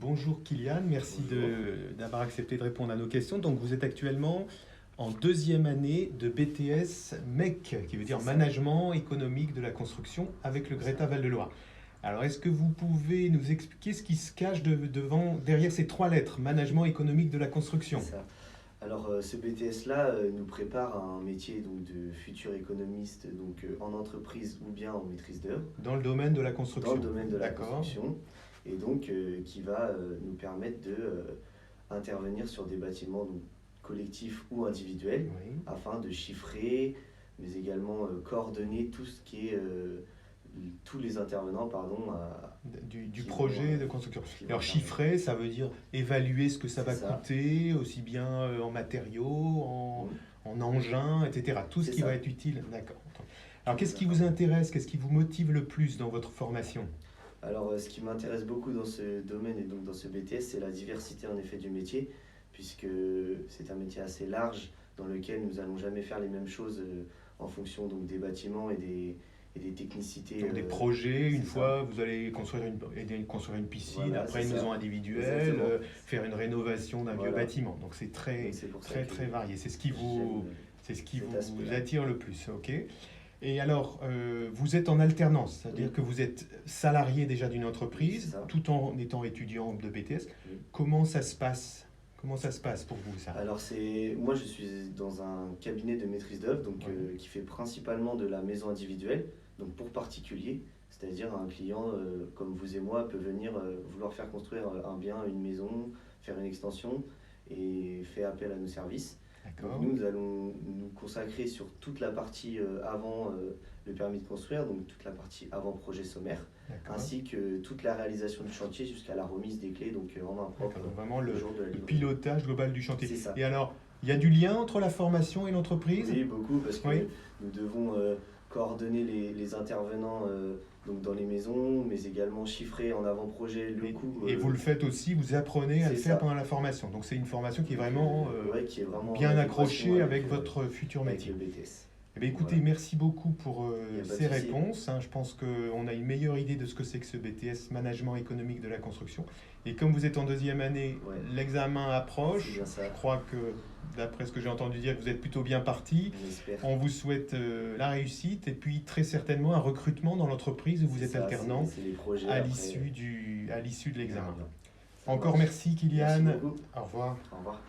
Bonjour Kylian, merci Bonjour. d'avoir accepté de répondre à nos questions. Donc vous êtes actuellement en deuxième année de BTS MEC, qui veut dire C'est ça, Management économique de la construction avec le c'est Greta ça, Val-de-Loire. Alors est-ce que vous pouvez nous expliquer ce qui se cache derrière ces trois lettres, Management économique de la c'est construction, ça. Alors, ce BTS-là nous prépare à un métier donc, de futur économiste en entreprise ou bien en maîtrise d'œuvre dans le domaine de la dans le construction? domaine de la D'accord. construction et qui va nous permettre de intervenir sur des bâtiments donc, collectifs ou individuels Oui. afin de chiffrer, mais également coordonner tout ce qui est tous les intervenants pardon, Du qui projet de construction. qui vont Alors intervenir. chiffrer, ça veut dire évaluer ce que ça va C'est ça. coûter, aussi bien en matériaux, Mm. en engins, etc. Tout ce C'est qui ça. va être utile. D'accord. Alors Tous qu'est-ce les qui vous intéresse, qu'est-ce qui vous motive le plus dans votre formation? Alors, ce qui m'intéresse beaucoup dans ce domaine et donc dans ce BTS, c'est la diversité en effet du métier, puisque c'est un métier assez large dans lequel nous n'allons jamais faire les mêmes choses en fonction donc, des bâtiments et des technicités. Donc des projets, une c'est fois vous allez aider à construire une piscine, Voilà, après c'est une ça. maison individuelle, Exactement. faire une rénovation d'un vieux Voilà. bâtiment. Donc c'est très, Donc c'est pour ça très, que très varié. j'aime C'est ce qui cet vous aspect-là. attire le plus, ok? Et alors, vous êtes en alternance, c'est-à-dire Oui. que vous êtes salarié déjà d'une Oui, entreprise, c'est ça. tout en étant étudiant de BTS. Oui. Comment ça se passe? Comment ça se passe pour vous, ça? Alors moi je suis dans un cabinet de maîtrise d'œuvre Oui. qui fait principalement de la maison individuelle, donc pour particulier, c'est-à-dire un client comme vous et moi peut venir vouloir faire construire un bien, une maison, faire une extension et fait appel à nos services. Donc D'accord. nous allons nous consacrer sur toute la partie avant le permis de construire, donc toute la partie avant projet sommaire, D'accord. ainsi que toute la réalisation du chantier jusqu'à la remise des clés, donc en main propre D'accord. Donc vraiment le jour de la le livraison. pilotage global du chantier. C'est ça. Et alors, il y a du lien entre la formation et l'entreprise? Oui, beaucoup, parce que Oui. nous devons coordonner les intervenants donc dans les maisons, mais également chiffrer en avant-projet le coût. Et vous le faites aussi, vous apprenez à le C'est faire ça. pendant la formation. Donc c'est une formation qui est vraiment ouais, qui est vraiment bien en accrochée adéquation avec votre futur avec métier. le BTS. Eh bien, écoutez, Voilà. merci beaucoup pour Y a pas de ces souci. réponses, hein. Je pense qu'on a une meilleure idée de ce que c'est que ce BTS, Management économique de la construction. Et comme vous êtes en deuxième année, Ouais. l'examen C'est approche. bien ça. Je crois que, d'après ce que j'ai entendu dire, vous êtes plutôt bien parti. On espère. On vous souhaite la réussite et puis très certainement un recrutement dans l'entreprise où vous C'est êtes ça, alternant c'est les projets à après. l'issue de l'examen. Ça Encore marche. merci Kylian. Merci beaucoup. Au revoir. Au revoir.